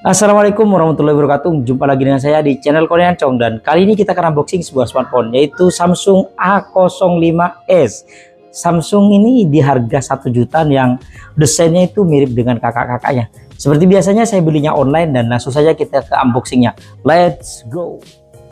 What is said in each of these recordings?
Assalamualaikum warahmatullahi wabarakatuh. Jumpa lagi dengan saya di channel Korean Chong, dan kali ini kita akan unboxing sebuah smartphone yaitu Samsung A05s. Samsung ini di harga 1 jutaan yang desainnya itu mirip dengan kakak-kakaknya. Seperti biasanya saya belinya online dan langsung saja kita ke unboxingnya. Let's go.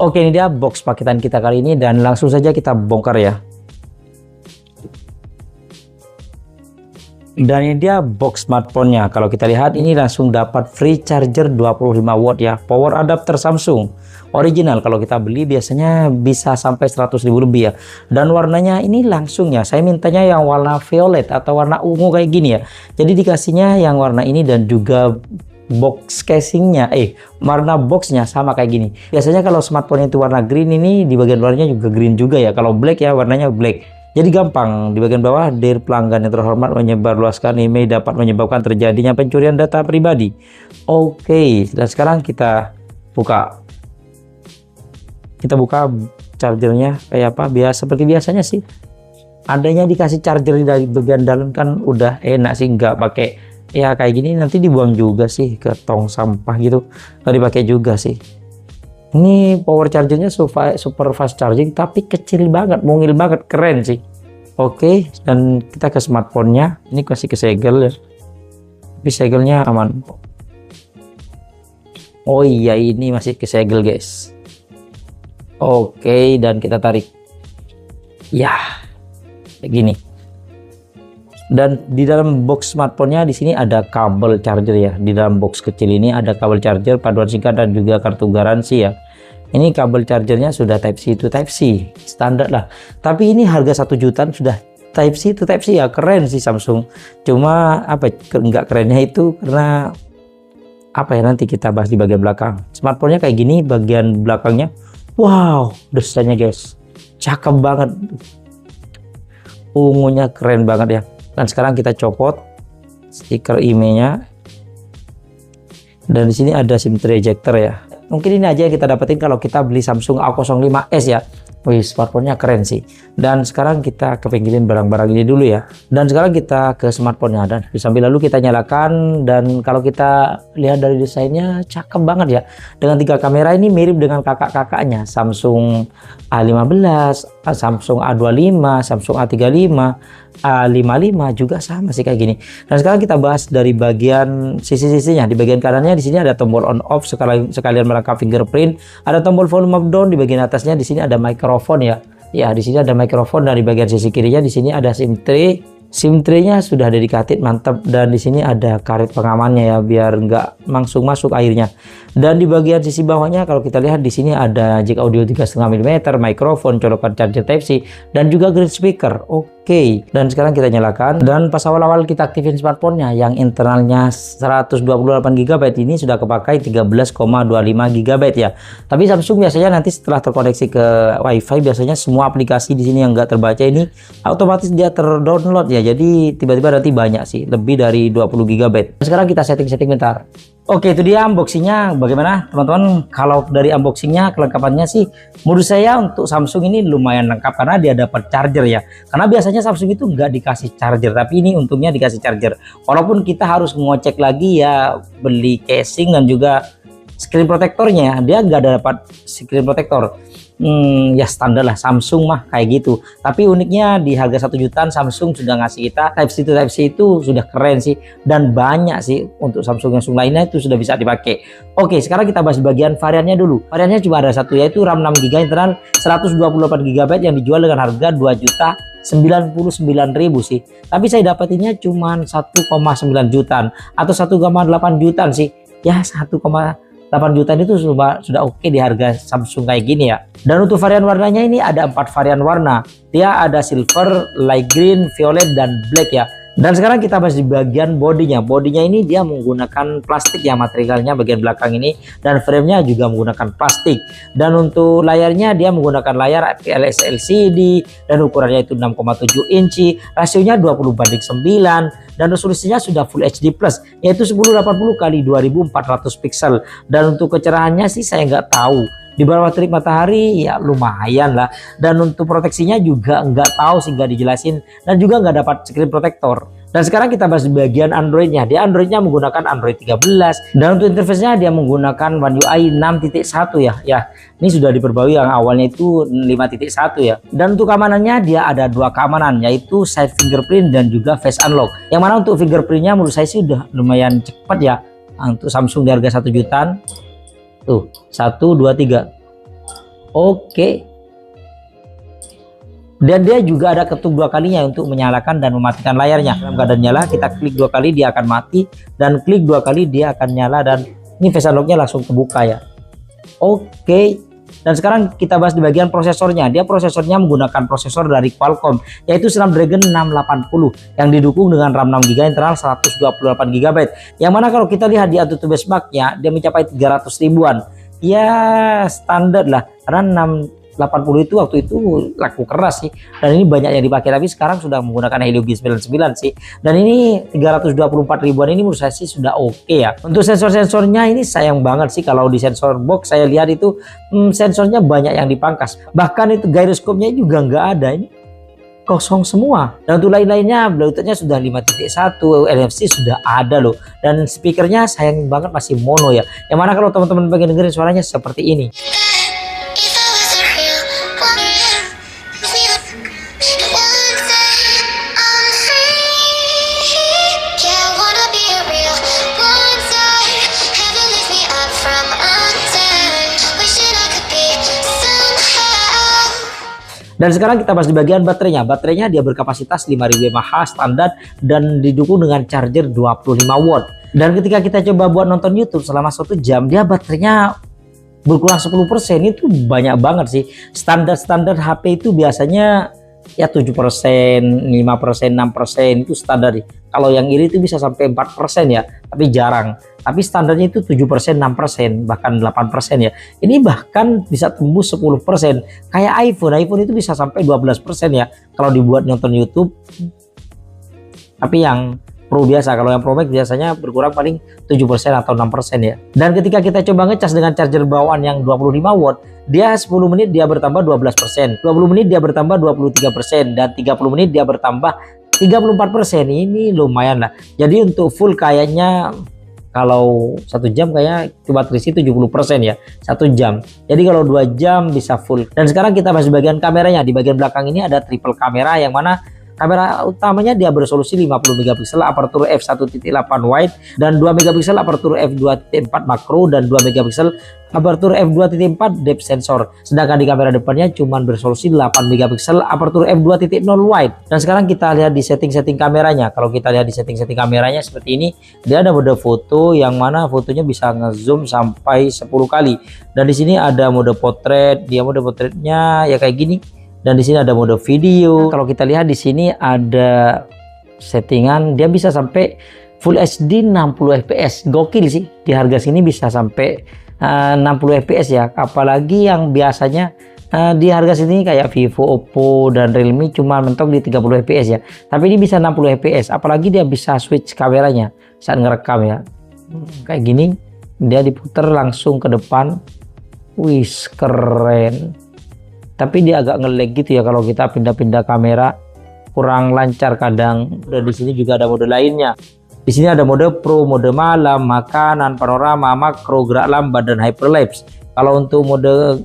Oke, ini dia box paketan kita kali ini dan langsung saja kita bongkar ya. Dan ini dia box smartphone-nya. Kalau kita lihat ini langsung dapat free charger 25 watt ya, power adapter Samsung original. Kalau kita beli biasanya bisa sampai 100.000 lebih ya. Dan warnanya ini langsung ya, saya mintanya yang warna violet atau warna ungu kayak gini ya. Jadi dikasihnya yang warna ini dan juga box casingnya warna boxnya sama kayak gini. Biasanya kalau smartphone itu warna green, ini di bagian luarnya juga green juga ya. Kalau black ya warnanya black. Jadi gampang. Di bagian bawah, dear pelanggan yang terhormat, menyebarluaskan email dapat menyebabkan terjadinya pencurian data pribadi. Oke, dan sekarang kita buka. Kita buka chargernya kayak apa? Seperti biasanya sih. Adanya dikasih charger dari bagian dalam kan udah enak sih, nggak pakai ya kayak gini nanti dibuang juga sih ke tong sampah gitu. Nggak dipakai juga sih. Ini power chargernya super fast charging tapi kecil banget, mungil banget, keren sih. Oke, dan kita ke smartphone-nya. Ini masih kesegel ya, tapi segelnya aman. Oh iya, ini masih kesegel guys. Oke, dan kita tarik ya kayak gini. Dan di dalam box smartphone-nya di sini ada kabel charger ya. Di dalam box kecil ini ada kabel charger, paduan singkat dan juga kartu garansi ya. Ini kabel chargernya sudah Type C to Type C, standar lah. Tapi ini harga 1 jutaan sudah Type C to Type C ya, keren sih Samsung. Cuma apa nggak kerennya itu karena apa ya, nanti kita bahas di bagian belakang. Smartphone-nya kayak gini bagian belakangnya. Wow, desainnya guys, cakep banget. Ungunya keren banget ya. Dan sekarang kita copot stiker IMEI-nya. Dan di sini ada SIM ejector ya. Mungkin ini aja yang kita dapetin kalau kita beli Samsung A05s ya. Wih, smartphone-nya keren sih. Dan sekarang kita kepingin barang-barang ini dulu ya. Dan sekarang kita ke smartphone-nya, dan sambil lalu kita nyalakan. Dan kalau kita lihat dari desainnya cakep banget ya. Dengan 3 kamera ini mirip dengan kakak-kakaknya. Samsung A15, Samsung A25, Samsung A35, A55 juga sama sih kayak gini. Dan sekarang kita bahas dari bagian sisi-sisinya. Di bagian kanannya di sini ada tombol on off sekalian melengkapi fingerprint. Ada tombol volume up down. Di bagian atasnya di sini ada mikrofon ya. Ya, di sini ada mikrofon, dan di bagian sisi kirinya di sini ada SIM tray. SIM tray-nya sudah dedicated, mantap. Dan di sini ada karet pengamannya ya, biar nggak langsung masuk airnya. Dan di bagian sisi bawahnya kalau kita lihat di sini ada jack audio 3,5 mm, mikrofon, colokan charger Type C, dan juga green speaker. Oke, dan sekarang kita nyalakan. Dan pas awal-awal kita aktifin smartphone-nya yang internalnya 128 GB ini sudah kepakai 13,25 GB ya. Tapi Samsung biasanya nanti setelah terkoneksi ke WiFi, biasanya semua aplikasi di sini yang nggak terbaca ini otomatis dia terdownload ya. Jadi tiba-tiba nanti banyak sih, lebih dari 20 GB. Sekarang kita setting-setting bentar. Oke, itu dia unboxingnya. Bagaimana teman-teman? Kalau dari unboxingnya, kelengkapannya sih menurut saya untuk Samsung ini lumayan lengkap karena dia dapat charger ya. Karena biasanya Samsung itu nggak dikasih charger, tapi ini untungnya dikasih charger. Walaupun kita harus ngecek lagi ya, beli casing dan juga screen protectornya. Dia nggak ada dapat screen protector. Ya standar lah Samsung mah kayak gitu. Tapi uniknya di harga 1 jutaan Samsung sudah ngasih kita Type C to Type C, itu sudah keren sih. Dan banyak sih untuk Samsung lainnya itu sudah bisa dipakai. Oke, sekarang kita bahas bagian variannya dulu. Variannya cuma ada satu, yaitu RAM 6 GB internal 128 GB yang dijual dengan harga 2.099.000 sih. Tapi saya dapatinnya cuma 1,9 jutaan atau 1,8 jutaan sih. Ya 1,8 jutaan itu sudah oke di harga Samsung kayak gini ya. Dan untuk varian warnanya ini ada 4 varian warna. Dia ada silver, light green, violet, dan black ya. Dan sekarang kita bahas di bagian bodinya. Bodinya ini dia menggunakan plastik ya, materialnya bagian belakang ini, dan framenya juga menggunakan plastik. Dan untuk layarnya dia menggunakan layar IPS LCD dan ukurannya itu 6,7 inci, rasionya 20:9, dan resolusinya sudah Full HD Plus yaitu 1080 x 2400 pixel. Dan untuk kecerahannya sih saya nggak tahu. Di bawah terik matahari ya lumayan lah. Dan untuk proteksinya juga nggak tahu sih, nggak dijelasin, dan juga nggak dapat screen protector. Dan sekarang kita bahas di bagian Androidnya. Di Androidnya menggunakan Android 13 dan untuk interface-nya dia menggunakan One UI 6.1 ya. Ya, ini sudah diperbarui, yang awalnya itu 5.1 ya. Dan untuk keamanannya dia ada dua keamanan, yaitu side fingerprint dan juga face unlock. Yang mana untuk fingerprintnya menurut saya sih udah lumayan cepat ya. Untuk Samsung di harga 1 jutaan. Tuh, 1 2 3. Oke. Dan dia juga ada ketuk 2 kalinya untuk menyalakan dan mematikan layarnya. Dalam keadaan nyala, kita klik 2 kali dia akan mati, dan klik 2 kali dia akan nyala, dan ini face unlock-nya langsung kebuka ya. Oke. Dan sekarang kita bahas di bagian prosesornya. Dia prosesornya menggunakan prosesor dari Qualcomm, yaitu Snapdragon 680 yang didukung dengan RAM 6GB, internal 128GB. Yang mana kalau kita lihat di AnTuTu benchmark-nya, dia mencapai 300 ribuan. Ya standar lah, karena 680 itu waktu itu laku keras sih, dan ini banyak yang dipakai, tapi sekarang sudah menggunakan Helio G99 sih, dan ini 324 ribuan ini menurut saya sih sudah oke ya. Untuk sensor-sensornya ini sayang banget sih, kalau di sensor box saya lihat itu sensornya banyak yang dipangkas, bahkan itu gyroscope-nya juga nggak ada, ini kosong semua. Dan untuk lain-lainnya, Bluetooth-nya sudah 5.1, NFC sudah ada loh, dan speakernya sayang banget masih mono ya, yang mana kalau teman-teman pengen dengerin suaranya seperti ini. Dan sekarang kita bahas di bagian baterainya. Baterainya dia berkapasitas 5000 mAh standar dan didukung dengan charger 25 watt. Dan ketika kita coba buat nonton YouTube selama 1 jam, dia baterainya berkurang 10%. Itu banyak banget sih. Standar HP itu biasanya ya 7%, 5%, 6% itu standar. Kalau yang ini itu bisa sampai 4% ya, tapi jarang. Tapi standarnya itu 7%, 6%, bahkan 8% ya. Ini bahkan bisa tembus 10%. Kayak iPhone itu bisa sampai 12% ya kalau dibuat nonton YouTube. Tapi yang Pro biasa, kalau yang Pro Max biasanya berkurang paling 7% atau 6% ya. Dan ketika kita coba ngecas dengan charger bawaan yang 25 watt, dia 10 menit dia bertambah 12%, 20 menit dia bertambah 23%, dan 30 menit dia bertambah 34%. Ini lumayan lah. Jadi untuk full kayaknya kalau 1 jam kayaknya cuma terisi 70% ya, 1 jam. Jadi kalau 2 jam bisa full. Dan sekarang kita bahas bagian kameranya. Di bagian belakang ini ada triple kamera, yang mana kamera utamanya dia beresolusi 50 megapiksel aperture f1.8 wide, dan 2 megapiksel aperture f2.4 makro, dan 2 megapiksel aperture f2.4 depth sensor. Sedangkan di kamera depannya cuma beresolusi 8 megapiksel aperture f2.0 wide. Dan sekarang kita lihat di setting-setting kameranya. Kalau kita lihat di setting-setting kameranya seperti ini, dia ada mode foto yang mana fotonya bisa ngezoom sampai 10 kali. Dan di sini ada mode potret, dia mode potretnya ya kayak gini. Dan di sini ada mode video. Kalau kita lihat di sini ada settingan, dia bisa sampai Full HD 60 fps. Gokil sih. Di harga sini bisa sampai 60 fps ya. Apalagi yang biasanya di harga sini kayak Vivo, Oppo, dan Realme cuma mentok di 30 fps ya. Tapi ini bisa 60 fps. Apalagi dia bisa switch kameranya saat ngerekam ya. Kayak gini, dia diputar langsung ke depan. Wih, keren. Tapi dia agak nge-lag gitu ya kalau kita pindah-pindah kamera, kurang lancar kadang. Dan di sini juga ada mode lainnya. Di sini ada mode pro, mode malam, makanan, panorama, makro, gerak lambat, dan hyperlapse. Kalau untuk mode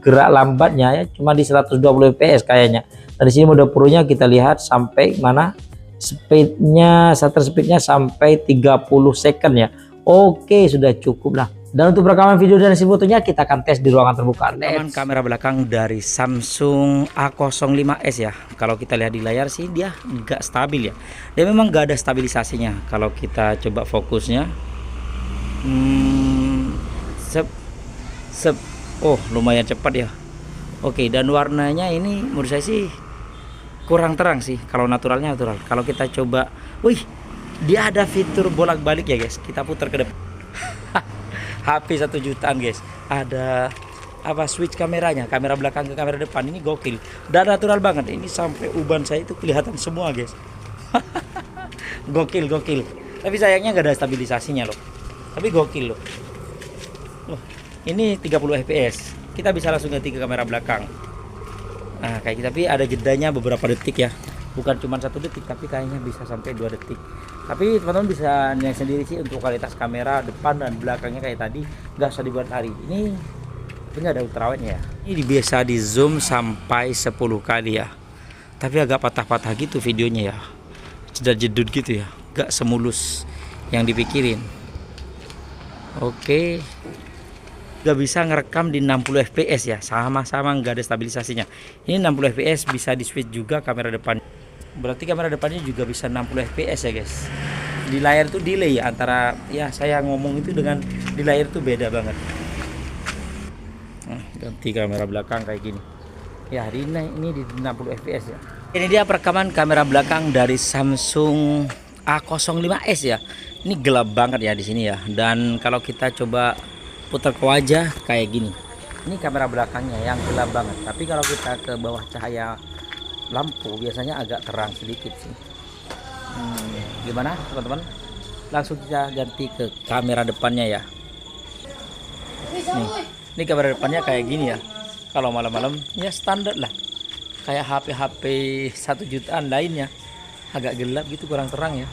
gerak lambatnya ya cuma di 120 fps kayaknya. Dan di sini mode pro-nya kita lihat sampai mana? Speednya, shutter speednya sampai 30 second ya. Oke, sudah cukup lah. Dan untuk rekaman video dan hasil fotonya kita akan tes di ruangan terbuka. Rekaman kamera belakang dari Samsung A05s ya. Kalau kita lihat di layar sih dia nggak stabil ya. Dia memang nggak ada stabilisasinya. Kalau kita coba fokusnya, oh lumayan cepat ya. Oke, dan warnanya ini menurut saya sih kurang terang sih. Kalau naturalnya natural. Kalau kita coba, wih, dia ada fitur bolak-balik ya guys. Kita putar ke depan. HP 1 jutaan guys, ada apa switch kameranya, kamera belakang ke kamera depan. Ini gokil dan natural banget. Ini sampai uban saya itu kelihatan semua guys. Gokil. Tapi sayangnya nggak ada stabilisasinya loh. Tapi gokil loh. Ini 30 fps. Kita bisa langsung ganti ke kamera belakang. Nah kayak gitu, tapi ada jedanya beberapa detik ya. bukan cuma 1 detik tapi kayaknya bisa sampai 2 detik. Tapi teman-teman bisa nilai sendiri sih untuk kualitas kamera depan dan belakangnya kayak tadi, nggak usah dibuat hari ini ada ultrawide ya. Ini biasa di zoom sampai 10 kali ya, tapi agak patah-patah gitu videonya ya, jedut gitu ya, nggak semulus yang dipikirin. Oke, nggak bisa ngerekam di 60 fps ya, sama-sama nggak ada stabilisasinya. Ini 60 fps bisa di switch juga kamera depan, berarti kamera depannya juga bisa 60 fps ya guys. Di layar tuh delay ya, antara ya saya ngomong itu dengan di layar tuh beda banget. Nah, ganti kamera belakang kayak gini ya, hari ini di 60 fps ya. Ini dia perekaman kamera belakang dari Samsung A05s ya. Ini gelap banget ya di sini ya, dan kalau kita coba putar ke wajah kayak gini, ini kamera belakangnya yang gelap banget. Tapi kalau kita ke bawah cahaya lampu biasanya agak terang sedikit sih. Gimana teman-teman? Langsung kita ganti ke kamera depannya ya. Ini kamera depannya kayak gini ya. Kalau malam-malam ya standar lah, kayak HP 1 jutaan lainnya, agak gelap gitu, kurang terang ya.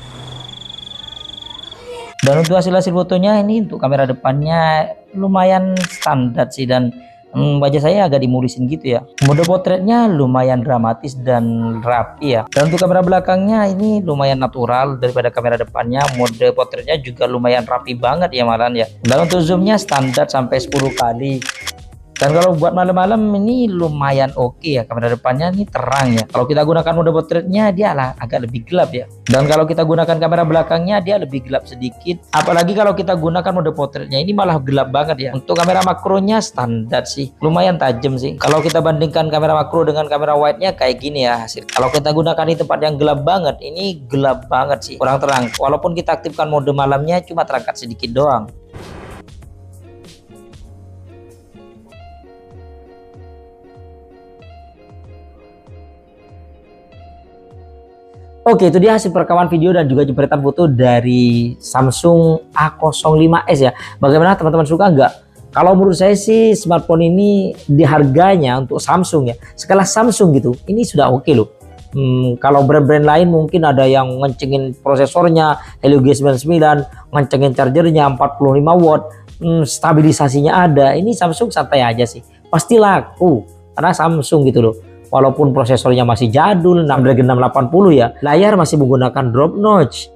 Dan untuk hasil fotonya ini untuk kamera depannya lumayan standar sih, dan wajah saya agak dimulisin gitu ya. Mode potretnya lumayan dramatis dan rapi ya. Dan untuk kamera belakangnya ini lumayan natural daripada kamera depannya. Mode potretnya juga lumayan rapi banget ya malahan ya. Dan untuk zoomnya standar sampai 10 kali. Dan kalau buat malam-malam ini lumayan oke ya, kamera depannya ini terang ya. Kalau kita gunakan mode potretnya dia lah agak lebih gelap ya. Dan kalau kita gunakan kamera belakangnya dia lebih gelap sedikit. Apalagi kalau kita gunakan mode potretnya ini malah gelap banget ya. Untuk kamera makronya standar sih, lumayan tajam sih. Kalau kita bandingkan kamera makro dengan kamera wide-nya kayak gini ya hasil. Kalau kita gunakan di tempat yang gelap banget, ini gelap banget sih, kurang terang. Walaupun kita aktifkan mode malamnya cuma terangkat sedikit doang. Oke, itu dia hasil perekaman video dan juga jepretan foto dari Samsung A05s ya. Bagaimana teman-teman, suka nggak? Kalau menurut saya sih smartphone ini di harganya untuk Samsung ya, sekelas Samsung gitu, ini sudah oke loh. Kalau brand-brand lain mungkin ada yang ngencengin prosesornya Helio G99, ngencengin chargernya 45 watt, stabilisasinya ada. Ini Samsung santai aja sih, pasti laku karena Samsung gitu loh. Walaupun prosesornya masih jadul, Snapdragon 680 ya, layar masih menggunakan drop notch,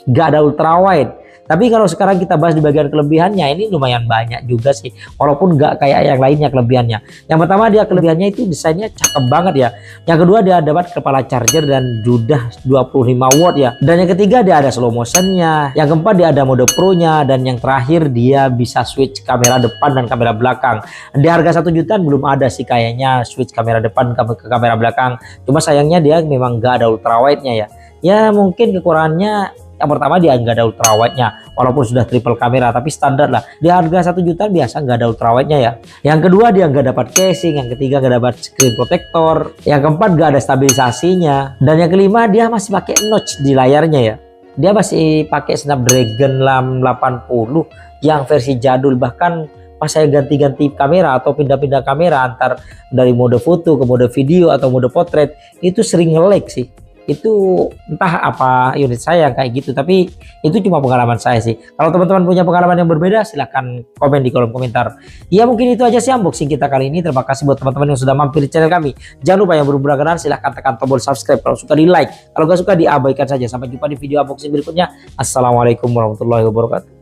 nggak ada ultrawide. Tapi kalau sekarang kita bahas di bagian kelebihannya, ini lumayan banyak juga sih, walaupun nggak kayak yang lainnya kelebihannya. Yang pertama, dia kelebihannya itu desainnya cakep banget ya. Yang kedua, dia dapat kepala charger dan sudah 25 watt ya. Dan yang ketiga, dia ada slow motionnya. Yang keempat, dia ada mode pro nya. Dan yang terakhir, dia bisa switch kamera depan dan kamera belakang. Di harga 1 jutaan belum ada sih kayaknya switch kamera depan ke kamera belakang. Cuma sayangnya dia memang nggak ada ultrawide-nya ya. Ya mungkin kekurangannya, yang pertama dia nggak ada ultrawide-nya, walaupun sudah triple kamera, tapi standar lah. Di harga 1 juta biasa nggak ada ultrawide-nya ya. Yang kedua, dia nggak dapat casing. Yang ketiga, nggak dapat screen protector. Yang keempat, nggak ada stabilisasinya. Dan yang kelima, dia masih pakai notch di layarnya ya. Dia masih pakai Snapdragon 880 yang versi jadul. Bahkan pas saya ganti-ganti kamera atau pindah-pindah kamera antar dari mode foto ke mode video atau mode potret, itu sering nge-lag sih. Itu entah apa unit saya kayak gitu, tapi itu cuma pengalaman saya sih. Kalau teman-teman punya pengalaman yang berbeda, silahkan komen di kolom komentar. Ya mungkin itu aja sih unboxing kita kali ini. Terima kasih buat teman-teman yang sudah mampir di channel kami. Jangan lupa yang belum berlangganan silahkan tekan tombol subscribe. Kalau suka di like, kalau nggak suka diabaikan saja. Sampai jumpa di video unboxing berikutnya. Assalamualaikum warahmatullahi wabarakatuh.